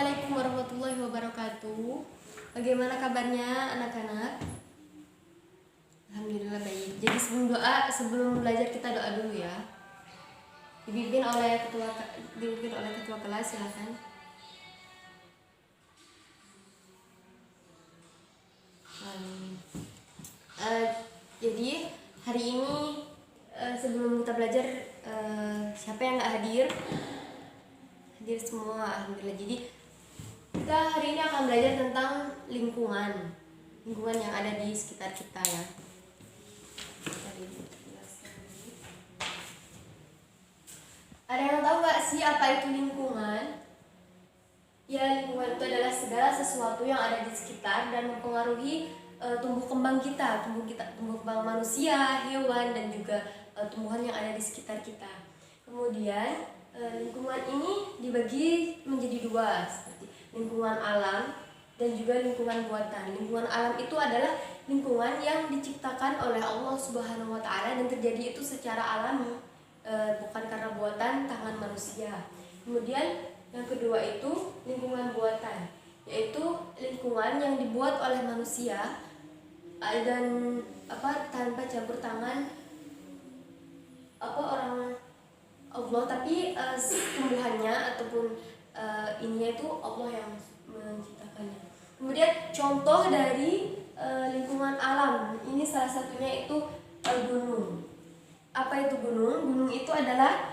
Assalamualaikum warahmatullahi wabarakatuh. Bagaimana kabarnya anak-anak? Alhamdulillah baik. Jadi sebelum belajar kita doa dulu ya. Dipimpin oleh ketua kelas, silakan. Jadi hari ini sebelum kita belajar, siapa yang nggak hadir? Hadir semua, alhamdulillah. Jadi kita hari ini akan belajar tentang lingkungan yang ada di sekitar kita ya. Ada yang tahu nggak sih apa itu lingkungan? Ya, lingkungan itu adalah segala sesuatu yang ada di sekitar dan mempengaruhi tumbuh kembang tumbuh kembang manusia, hewan, dan juga tumbuhan yang ada di sekitar kita. Kemudian lingkungan ini dibagi menjadi dua, seperti lingkungan alam dan juga lingkungan buatan. Lingkungan alam itu adalah lingkungan yang diciptakan oleh Allah Subhanahu wa Ta'ala dan terjadi itu secara alami, bukan karena buatan tangan manusia. Kemudian yang kedua itu lingkungan buatan, yaitu lingkungan yang dibuat oleh manusia dan tanpa campur tangan orang Allah, tapi tumbuhannya ataupun ininya itu Allah yang menciptakannya. Kemudian contoh dari lingkungan alam ini salah satunya itu gunung. Apa itu gunung? Gunung itu adalah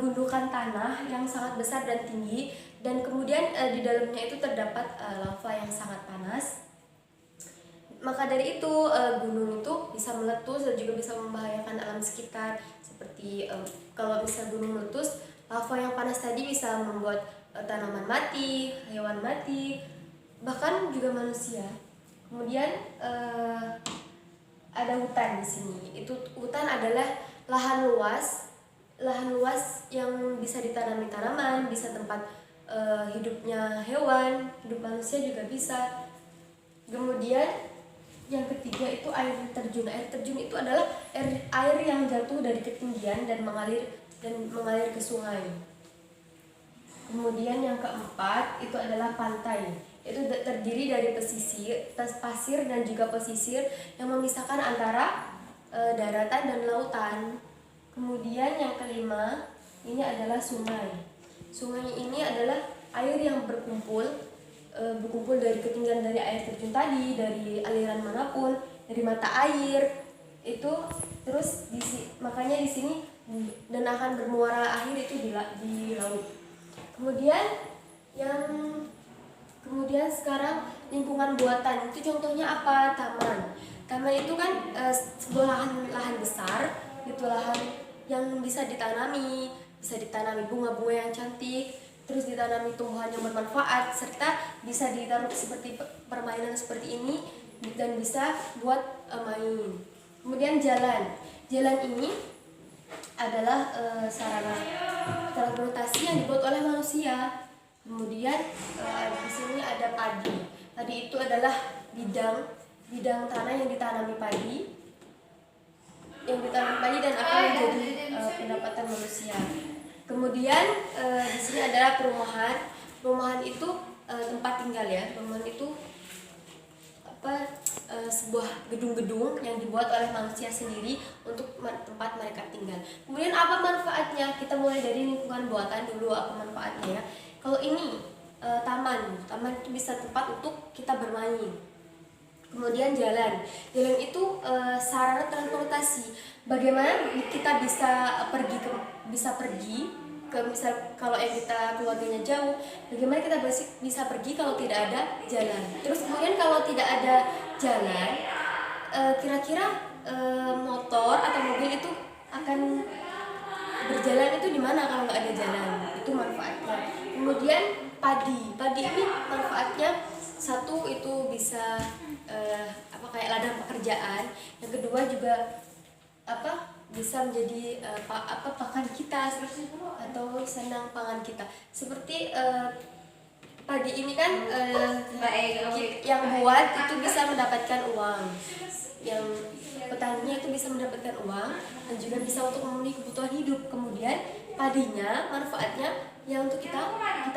gundukan tanah yang sangat besar dan tinggi, dan kemudian di dalamnya itu terdapat lava yang sangat panas. Maka dari itu gunung itu bisa meletus dan juga bisa membahayakan alam sekitar. Seperti kalau bisa gunung meletus, lava yang panas tadi bisa membuat tanaman mati, hewan mati, bahkan juga manusia. Kemudian ada hutan di sini. Hutan adalah lahan luas yang bisa ditanami tanaman, bisa tempat hidupnya hewan, hidup manusia juga bisa. Kemudian yang ketiga itu air terjun. Air terjun itu adalah air yang jatuh dari ketinggian dan mengalir ke sungai. Kemudian yang keempat itu adalah pantai. Itu terdiri dari pasir dan juga pesisir yang memisahkan antara daratan dan lautan. Kemudian yang kelima ini adalah sungai. Sungai ini adalah air yang berkumpul dari ketinggian dari air terjun tadi, dari aliran manapun, dari mata air itu, terus makanya di sini dan akan bermuara akhir itu di laut. Kemudian sekarang lingkungan buatan itu contohnya apa? Taman itu kan sebuah lahan besar, itu lahan yang bisa ditanami bunga-bunga yang cantik, terus ditanami tumbuhan yang bermanfaat, serta bisa ditaruh seperti permainan seperti ini dan bisa buat main. Kemudian jalan ini adalah sarana transportasi yang dibuat oleh manusia. Kemudian di sini ada padi. Padi itu adalah bidang tanah yang ditanami padi dan akan menjadi pendapatan manusia. Kemudian di sini adalah perumahan. Perumahan itu tempat tinggal ya. Perumahan itu sebuah gedung-gedung yang dibuat oleh manusia sendiri untuk tempat mereka tinggal. Kemudian apa manfaatnya? Kita mulai dari lingkungan buatan dulu, apa manfaatnya ya. Kalau ini taman itu bisa tempat untuk kita bermain. Kemudian jalan itu sarana transportasi. Bagaimana kita bisa pergi ke misal kalau yang kita keluarganya jauh, bagaimana kita bisa pergi kalau tidak ada jalan. Terus kemudian kalau tidak ada jalan, kira-kira motor atau mobil itu akan berjalan itu di mana kalau nggak ada jalan? Itu manfaatnya. Kemudian padi ini manfaatnya, satu itu bisa kayak ladang pekerjaan. Yang kedua juga bisa menjadi pakan kita atau sandang pangan kita. Seperti padi ini kan yang buat itu bisa mendapatkan uang, yang petaninya itu bisa mendapatkan uang dan juga bisa untuk memenuhi kebutuhan hidup. Kemudian padinya manfaatnya yang untuk kita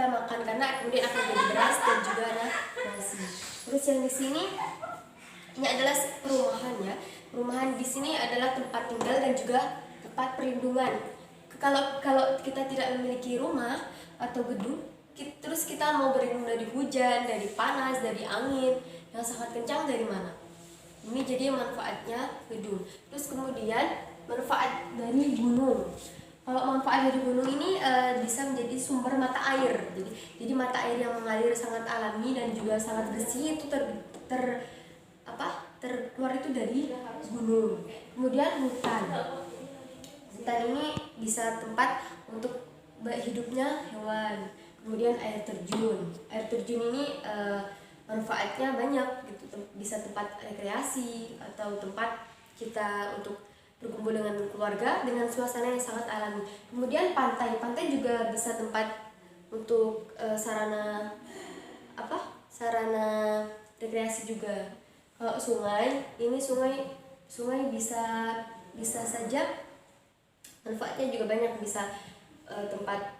makan, karena kemudian akan jadi beras dan juga ada nasi. Terus yang di sini ini adalah perumahan ya. Perumahan di sini adalah tempat tinggal dan juga tempat perlindungan. Kalau kita tidak memiliki rumah atau gedung, terus kita mau berlindung dari hujan, dari panas, dari angin yang sangat kencang, dari mana? Ini jadi manfaatnya gedung. Terus kemudian manfaat dari gunung. Kalau manfaat dari gunung ini bisa menjadi sumber mata air. Jadi mata air yang mengalir sangat alami dan juga sangat bersih itu terkeluar itu dari gunung. Kemudian hutan. Hutan ini bisa tempat untuk hidupnya hewan. Kemudian air terjun. Air terjun ini manfaatnya banyak gitu. Bisa tempat rekreasi atau tempat kita untuk berkumpul dengan keluarga dengan suasana yang sangat alami. Kemudian pantai juga bisa tempat untuk sarana rekreasi juga. Kalau sungai bisa saja manfaatnya juga banyak, bisa tempat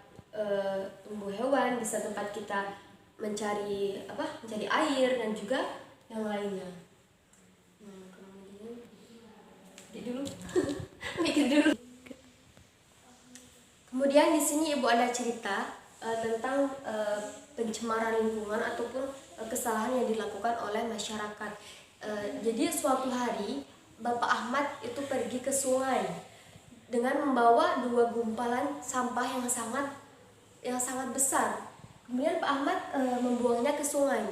tumbuh hewan, bisa tempat kita mencari air dan juga yang lainnya. Mikir dulu. Kemudian di sini Ibu ada cerita tentang pencemaran lingkungan ataupun kesalahan yang dilakukan oleh masyarakat. Jadi suatu hari Bapak Ahmad itu pergi ke sungai dengan membawa 2 gumpalan sampah yang sangat besar. Kemudian Pak Ahmad membuangnya ke sungai.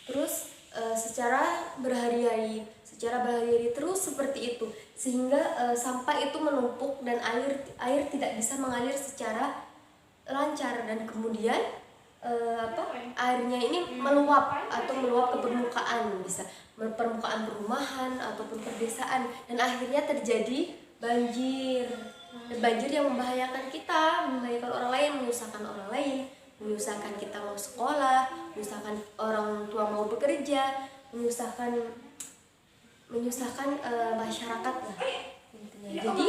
Terus secara berhari-hari terus seperti itu, sehingga sampah itu menumpuk dan air tidak bisa mengalir secara lancar, dan kemudian airnya ini meluap ke permukaan, bisa permukaan perumahan ataupun perdesaan, dan akhirnya terjadi banjir. Banjir yang membahayakan kita, membahayakan orang lain, menyusahkan kita mau sekolah, menyusahkan orang tua mau bekerja, menyusahkan masyarakat lah intinya. Jadi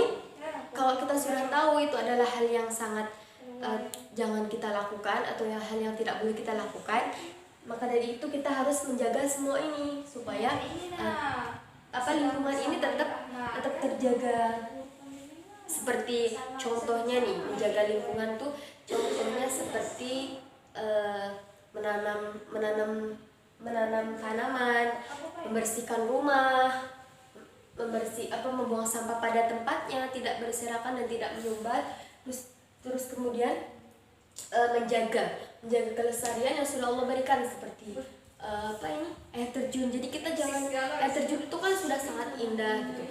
kalau kita sudah tahu itu adalah hal yang sangat jangan kita lakukan atau hal yang tidak boleh kita lakukan, maka dari itu kita harus menjaga semua ini supaya lingkungan ini tetap terjaga. Seperti contohnya nih, menjaga lingkungan tuh contohnya seperti menanam tanaman, membersihkan rumah, membuang sampah pada tempatnya, tidak berserakan dan tidak menyumbat. Terus kemudian menjaga kelestarian yang sudah Allah berikan, seperti air terjun. Jadi kita jangan, air terjun itu kan sudah sangat indah gitu,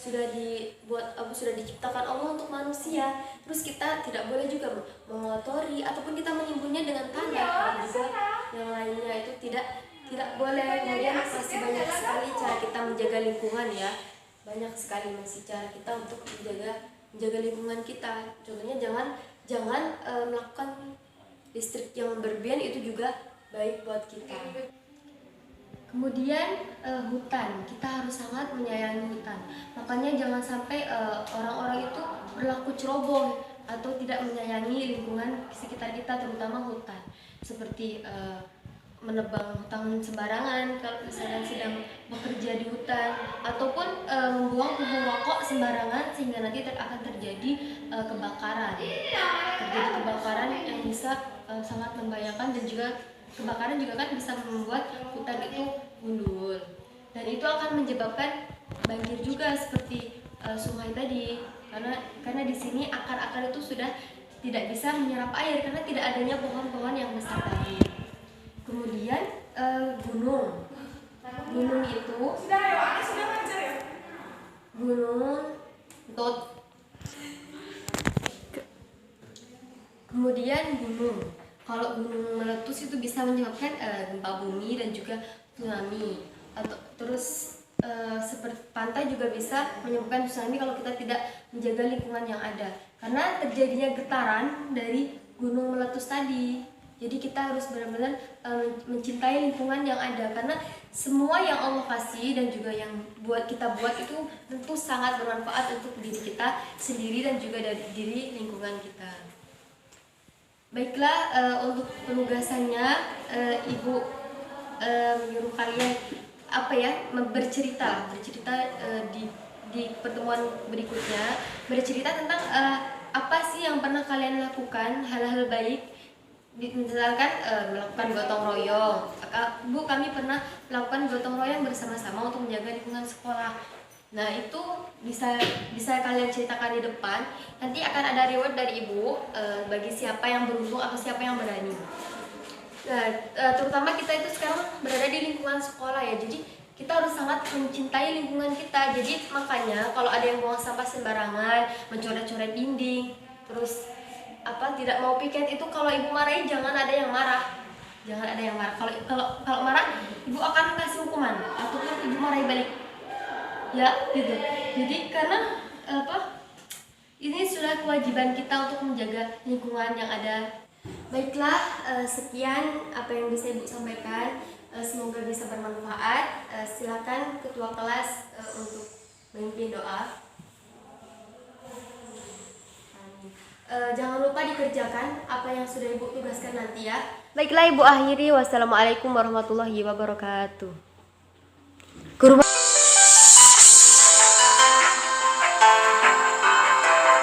sudah diciptakan Allah untuk manusia. Terus kita tidak boleh juga mengotori ataupun kita menimbunnya dengan tanah dan juga yang lainnya, itu tidak boleh. Kemudian masih banyak sekali cara kita menjaga lingkungan ya, banyak sekali masih cara kita untuk menjaga lingkungan kita. Contohnya jangan melakukan listrik yang berlebihan, itu juga baik buat kita. Kemudian hutan, kita harus sangat menyayangi hutan. Makanya jangan sampai orang-orang itu berlaku ceroboh atau tidak menyayangi lingkungan sekitar kita, terutama hutan. Seperti menebang hutan sembarangan kalau misalnya sedang bekerja di hutan, ataupun membuang puntung rokok sembarangan sehingga nanti akan terjadi kebakaran yang bisa sangat membahayakan, dan juga kebakaran juga kan bisa membuat hutan itu gundul, dan itu akan menyebabkan banjir juga seperti sungai tadi, karena di sini akar-akar itu sudah tidak bisa menyerap air karena tidak adanya pohon-pohon yang besar tadi. Kemudian gunung itu gunung. Kalau gunung meletus itu bisa menyebabkan gempa bumi dan juga tsunami. Terus seperti pantai juga bisa menyebabkan tsunami kalau kita tidak menjaga lingkungan yang ada, karena terjadinya getaran dari gunung meletus tadi. Jadi kita harus benar-benar mencintai lingkungan yang ada, karena semua yang Allah kasih dan juga yang kita buat itu tentu sangat bermanfaat untuk diri kita sendiri dan juga dari diri lingkungan kita. Baiklah, untuk penugasannya ibu menyuruh kalian apa ya, bercerita di pertemuan berikutnya, bercerita tentang apa sih yang pernah kalian lakukan, hal-hal baik, misalkan melakukan gotong royong. Bu, kami pernah melakukan gotong royong bersama-sama untuk menjaga lingkungan sekolah. Nah, itu bisa kalian ceritakan di depan. Nanti akan ada reward dari ibu bagi siapa yang beruntung atau siapa yang berani. Nah, terutama kita itu sekarang berada di lingkungan sekolah ya, jadi kita harus sangat mencintai lingkungan kita. Jadi makanya kalau ada yang buang sampah sembarangan, mencoret-coret dinding, terus tidak mau piket, itu kalau ibu marahin jangan ada yang marah, kalau marah ibu akan kasih hukuman ataupun ibu marahi balik ya gitu. Jadi karena ini sudah kewajiban kita untuk menjaga lingkungan yang ada. Baiklah, sekian apa yang bisa ibu sampaikan. Semoga bisa bermanfaat. Silakan ketua kelas untuk memimpin doa. Jangan lupa dikerjakan apa yang sudah ibu tugaskan nanti ya. Baiklah, ibu akhiri. Wassalamualaikum warahmatullahi wabarakatuh.